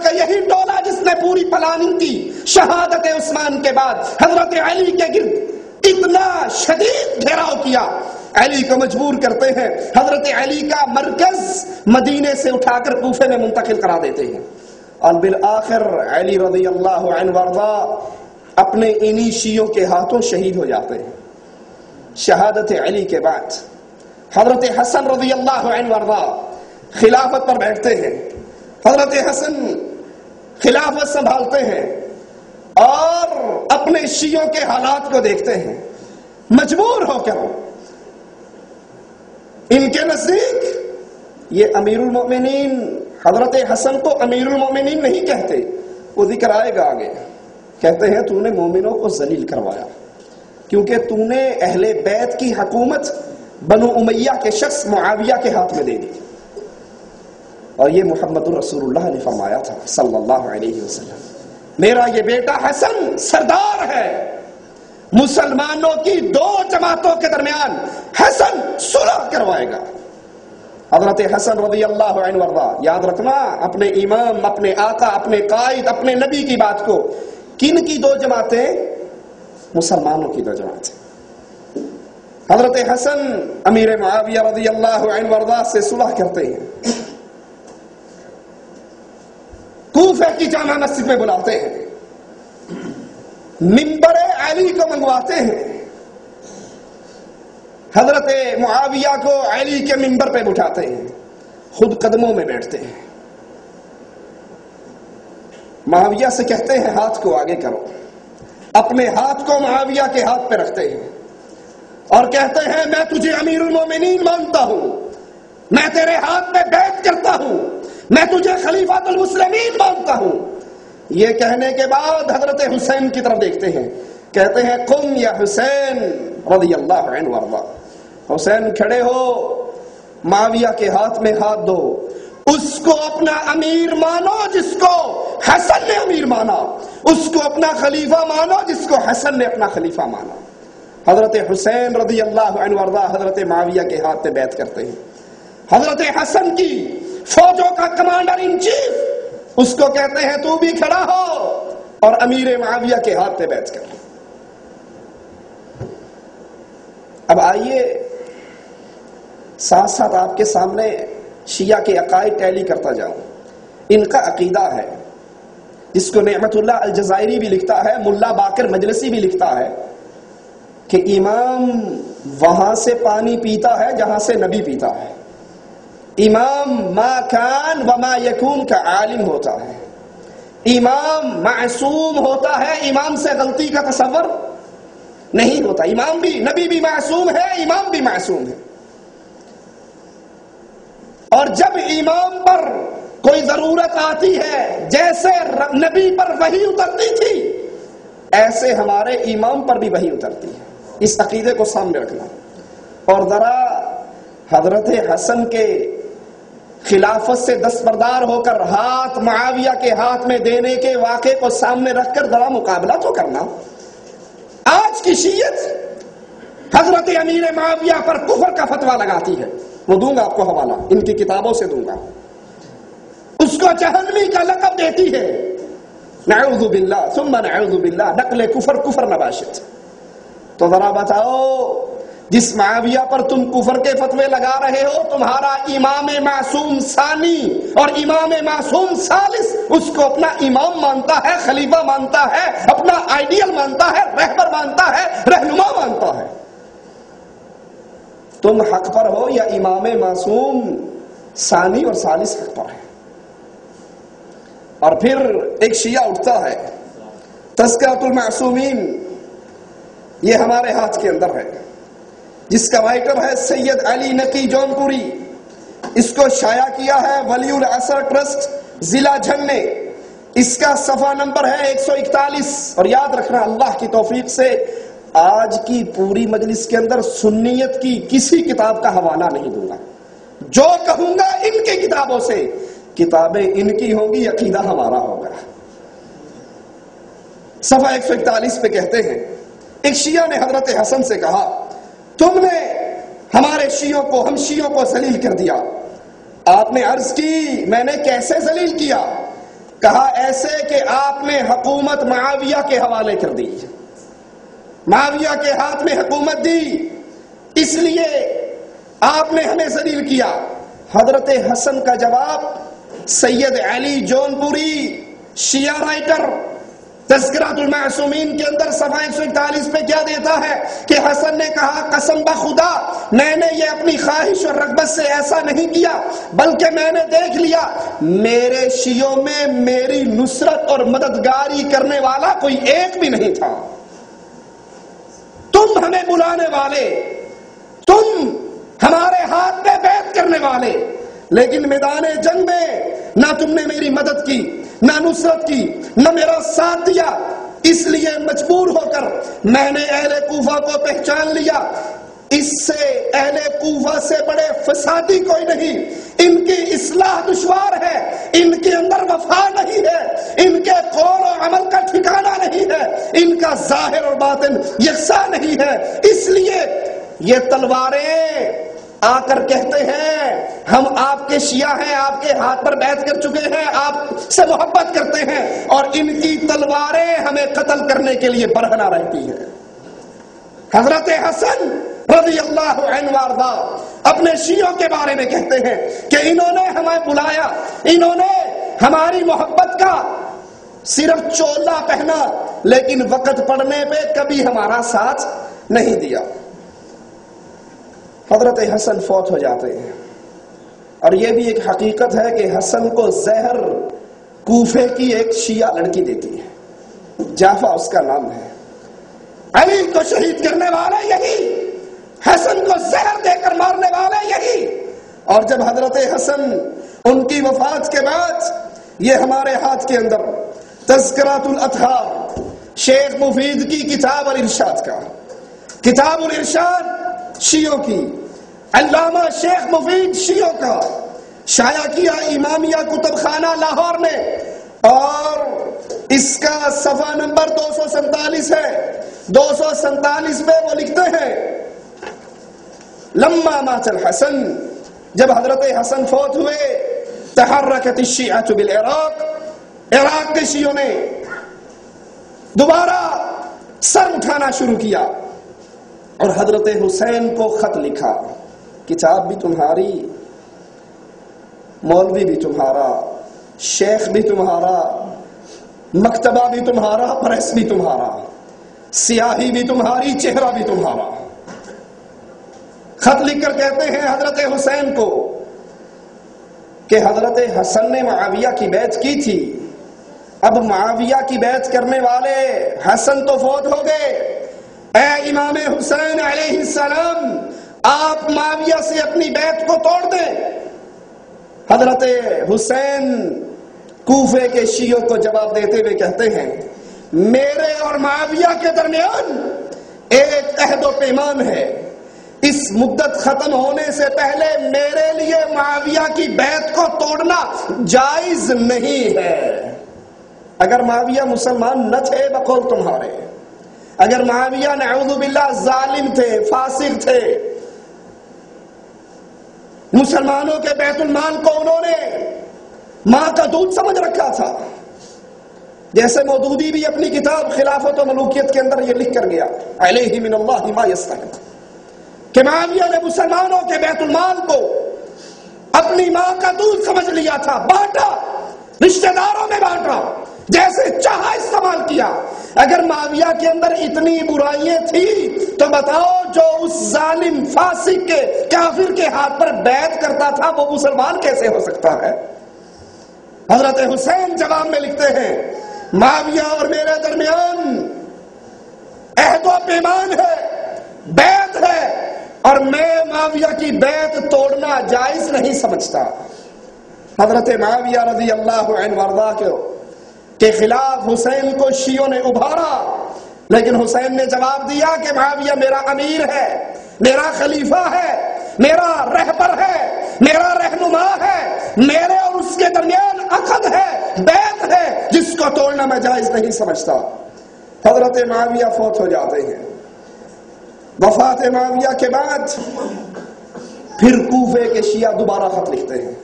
کا یہی ٹولہ جس نے پوری پلاننگ کی شہادت عثمان کے بعد حضرت علی کے گرد اتنا شدید گھیراؤ کیا، علی کو مجبور کرتے ہیں، حضرت علی کا مرکز مدینے سے اٹھا کر کوفے میں منتقل کرا دیتے ہیں، اور بالآخر علی رضی اللہ عنہ وارضا اپنے انہی شیعوں کے ہاتھوں شہید ہو جاتے ہیں۔ شہادت علی کے بعد حضرت حسن رضی اللہ عنہ وارضا خلافت پر بیٹھتے ہیں، حضرت حسن خلافت سنبھالتے ہیں اور اپنے شیعوں کے حالات کو دیکھتے ہیں، مجبور ہو کر ان کے نزدیک یہ امیر المؤمنین حضرت حسن کو امیر المؤمنین نہیں کہتے، وہ ذکر آئے گا آگے، کہتے ہیں تو نے مومنوں کو ذلیل کروایا کیونکہ تو نے اہل بیت کی حکومت بنو امیہ کے شخص معاویہ کے ہاتھ میں دے دی، اور یہ محمد رسول اللہ نے فرمایا تھا صلی اللہ علیہ وسلم، میرا یہ بیٹا حسن سردار ہے، مسلمانوں کی دو جماعتوں کے درمیان حسن صلح کروائے گا۔ حضرت حسن رضی اللہ عنہ وارضا، یاد رکھنا اپنے امام، اپنے آقا، اپنے قائد، اپنے نبی کی بات کو، کن کی دو جماعتیں؟ مسلمانوں کی دو جماعتیں۔ حضرت حسن امیر معاویہ رضی اللہ عنہ وارضا سے صلح کرتے ہیں، کوفہ کی جامع مسجد میں بلاتے ہیں، منبر علی کو منگواتے ہیں، حضرت معاویہ کو علی کے منبر پہ بٹھاتے ہیں، خود قدموں میں بیٹھتے ہیں، معاویہ سے کہتے ہیں ہاتھ کو آگے کرو، اپنے ہاتھ کو معاویہ کے ہاتھ پہ رکھتے ہیں اور کہتے ہیں میں تجھے امیر المومنین مانتا ہوں، میں تیرے ہاتھ میں بیعت کرتا ہوں، میں تجھے خلیفۃ المسلمین مانتا ہوں۔ یہ کہنے کے بعد حضرت حسین کی طرف دیکھتے ہیں، کہتے ہیں قم یا حسین رضی اللہ عنہ وارضا، حسین کھڑے ہو، معاویہ کے ہاتھ میں ہاتھ دو، اس کو اپنا امیر مانو جس کو حسن نے امیر مانا، اس کو اپنا خلیفہ مانو جس کو حسن نے اپنا خلیفہ مانا۔ حضرت حسین رضی اللہ عنہ وارضا حضرت معاویہ کے ہاتھ پہ بیعت کرتے ہیں، حضرت حسن کی فوجوں کا کمانڈر ان چیف اس کو کہتے ہیں تو بھی کھڑا ہو اور امیر معاویہ کے ہاتھ پہ بیعت کر۔ اب آئیے ساتھ ساتھ آپ کے سامنے شیعہ کے عقائد ٹیلی کرتا جاؤں۔ ان کا عقیدہ ہے جس کو نعمت اللہ الجزائری بھی لکھتا ہے، ملا باقر مجلسی بھی لکھتا ہے کہ امام وہاں سے پانی پیتا ہے جہاں سے نبی پیتا ہے، امام ما کان وما یکون کا عالم ہوتا ہے، امام معصوم ہوتا ہے، امام سے غلطی کا تصور نہیں ہوتا، امام بھی، نبی بھی معصوم ہے، امام بھی معصوم ہے، اور جب امام پر کوئی ضرورت آتی ہے جیسے نبی پر وحی اترتی تھی ایسے ہمارے امام پر بھی وحی اترتی ہے، اس عقیدے کو سامنے رکھنا۔ اور ذرا حضرت حسن کے خلافت سے دستبردار ہو کر ہاتھ معاویہ کے ہاتھ میں دینے کے واقعے کو سامنے رکھ کر ذرا مقابلہ تو کرنا۔ آج کی شیعت حضرت امیر معاویہ پر کفر کا فتویٰ لگاتی ہے، وہ دوں گا آپ کو حوالہ، ان کی کتابوں سے دوں گا، اس کو جہنمی کا لقب دیتی ہے، نعوذ باللہ ثم نعوذ باللہ، نقل کفر، کفر نباشت۔ تو ذرا بتاؤ جس معاویہ پر تم کفر کے فتوے لگا رہے ہو، تمہارا امام معصوم ثانی اور امام معصوم ثالث اس کو اپنا امام مانتا ہے، خلیفہ مانتا ہے، اپنا آئیڈیل مانتا ہے، رہبر مانتا ہے، رہنما مانتا ہے۔ تم حق پر ہو یا امام معصوم ثانی اور ثالث حق پر ہے؟ اور پھر ایک شیعہ اٹھتا ہے، تذکرۃ المعصومین، یہ ہمارے ہاتھ کے اندر ہے، جس کا رائٹر ہے سید علی نقی جونپوری، اس کو شائع کیا ہے ولی العصر ٹرسٹ ضلع جھنگ نے، اس کا صفحہ نمبر ہے 141۔ اور یاد رکھنا اللہ کی توفیق سے آج کی پوری مجلس کے اندر سنیت کی کسی کتاب کا حوالہ نہیں دوں گا، جو کہوں گا ان کی کتابوں سے، کتابیں ان کی ہوں گی، عقیدہ ہمارا ہوگا۔ صفحہ 141 پہ کہتے ہیں، ایک شیعہ نے حضرت حسن سے کہا تم نے ہمارے شیعوں کو، ہم شیعوں کو ذلیل کر دیا۔ آپ نے عرض کی میں نے کیسے ذلیل کیا؟ کہا ایسے کہ آپ نے حکومت معاویہ کے حوالے کر دی، معاویہ کے ہاتھ میں حکومت دی، اس لیے آپ نے ہمیں ذلیل کیا۔ حضرت حسن کا جواب سید علی جونپوری شیعہ رائٹر تذکرۃ المعصومین کے اندر صفحہ 141 پہ کیا دیتا ہے کہ حسن نے کہا قسم بخدا میں نے یہ اپنی خواہش اور رغبت سے ایسا نہیں کیا، بلکہ میں نے دیکھ لیا میرے شیعوں میں میری نصرت اور مددگاری کرنے والا کوئی ایک بھی نہیں تھا۔ تم ہمیں بلانے والے، تم ہمارے ہاتھ میں بیعت کرنے والے، لیکن میدان جنگ میں نہ تم نے میری مدد کی، نہ نصرت کی، نہ میرا ساتھ دیا۔ اس لیے مجبور ہو کر میں نے اہل کوفہ کو پہچان لیا، اس سے اہل کوفہ سے بڑے فسادی کوئی نہیں، ان کی اصلاح دشوار ہے، ان کے اندر وفا نہیں ہے، ان کے قول و عمل کا ٹھکانہ نہیں ہے، ان کا ظاہر اور باطن یکساں نہیں ہے، اس لیے یہ تلواریں آ کر کہتے ہیں ہم آپ کے شیعہ ہیں، آپ کے ہاتھ پر بیعت کر چکے ہیں، آپ سے محبت کرتے ہیں، اور ان کی تلواریں ہمیں قتل کرنے کے لیے برہنہ رہتی ہیں۔ حضرت حسن رضی اللہ عنہ وارضا اپنے شیعوں کے بارے میں کہتے ہیں کہ انہوں نے ہمیں بلایا، انہوں نے ہماری محبت کا صرف چولا پہنا، لیکن وقت پڑنے پہ کبھی ہمارا ساتھ نہیں دیا۔ حضرت حسن فوت ہو جاتے ہیں، اور یہ بھی ایک حقیقت ہے کہ حسن کو زہر کوفے کی ایک شیعہ لڑکی دیتی ہے، جعفہ اس کا نام ہے۔ علی کو شہید کرنے والے یہی، حسن کو زہر دے کر مارنے والے یہی، اور جب حضرت حسن ان کی وفات کے بعد یہ ہمارے ہاتھ کے اندر تذکرۃ الاطہار شیخ مفید کی کتاب الارشاد کا، کتاب الارشاد شیعوں کی، علامہ شیخ مفید شیعوں کا شائع کیا امامیہ کتب خانہ لاہور نے، اور اس کا صفحہ نمبر 247 ہے۔ 247 میں وہ لکھتے ہیں لما مات الحسن، جب حضرت حسن فوت ہوئے، تحرکت الشیعہ بالعراق، عراق کے شیعوں نے دوبارہ سر اٹھانا شروع کیا اور حضرت حسین کو خط لکھا، کتاب بھی تمہاری، مولوی بھی تمہارا، شیخ بھی تمہارا، مکتبہ بھی تمہارا، پریس بھی تمہارا، سیاہی بھی تمہاری، چہرہ بھی تمہارا۔ خط لکھ کر کہتے ہیں حضرت حسین کو کہ حضرت حسن نے معاویہ کی بیعت کی تھی، اب معاویہ کی بیعت کرنے والے حسن تو فوت ہو گئے، اے امام حسین علیہ السلام آپ معاویہ سے اپنی بیعت کو توڑ دیں۔ حضرت حسین کوفے کے شیعوں کو جواب دیتے ہوئے کہتے ہیں میرے اور معاویہ کے درمیان ایک عہد و پیمان ہے، اس مدت ختم ہونے سے پہلے میرے لیے معاویہ کی بیعت کو توڑنا جائز نہیں ہے۔ اگر معاویہ مسلمان نہ تھے بقول تمہارے، اگر معاویہ نعوذ باللہ ظالم تھے، فاسق تھے، مسلمانوں کے بیت المال کو انہوں نے ماں کا دودھ سمجھ رکھا تھا، جیسے مودودی بھی اپنی کتاب خلافت و ملوکیت کے اندر یہ لکھ کر گیا علیہ من اللہ ما یستحق، کہ معاویہ نے مسلمانوں کے بیت المال کو اپنی ماں کا دودھ سمجھ لیا تھا، بانٹا، رشتہ داروں میں بانٹا، جیسے چاہا استعمال کیا۔ اگر معاویہ کے اندر اتنی برائیاں تھی تو بتاؤ جو اس ظالم فاسق کے کافر کے ہاتھ پر بیعت کرتا تھا وہ مسلمان کیسے ہو سکتا ہے؟ حضرت حسین جواب میں لکھتے ہیں معاویہ اور میرے درمیان عہد و پیمان ہے، بیعت ہے، اور میں معاویہ کی بیعت توڑنا جائز نہیں سمجھتا۔ حضرت معاویہ رضی اللہ عنہ وارضا کے خلاف حسین کو شیعوں نے ابھارا، لیکن حسین نے جواب دیا کہ معاویہ میرا امیر ہے، میرا خلیفہ ہے، میرا رہبر ہے، میرا رہنما ہے، میرے اور اس کے درمیان عقد ہے، بیعت ہے، جس کو توڑنا میں جائز نہیں سمجھتا۔ حضرت معاویہ فوت ہو جاتے ہیں۔ وفات معاویہ کے بعد پھر کوفے کے شیعہ دوبارہ خط لکھتے ہیں،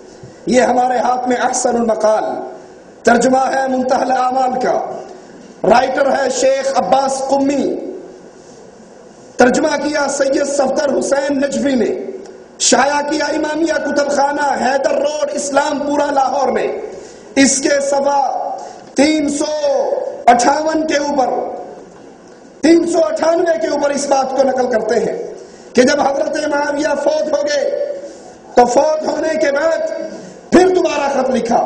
یہ ہمارے ہاتھ میں احسن المقال ترجمہ ہے منتہی الاعمال کا، رائٹر ہے شیخ عباس قمی، ترجمہ کیا سید صفدر حسین نجوی نے، شائع کیا امامیہ کتب خانہ حیدر روڈ اسلام پورہ لاہور میں۔ اس کے سوا 358 کے اوپر 398 کے اوپر اس بات کو نقل کرتے ہیں کہ جب حضرت معاویہ فوت ہو گئے تو فوت ہونے کے بعد پھر دوبارہ خط لکھا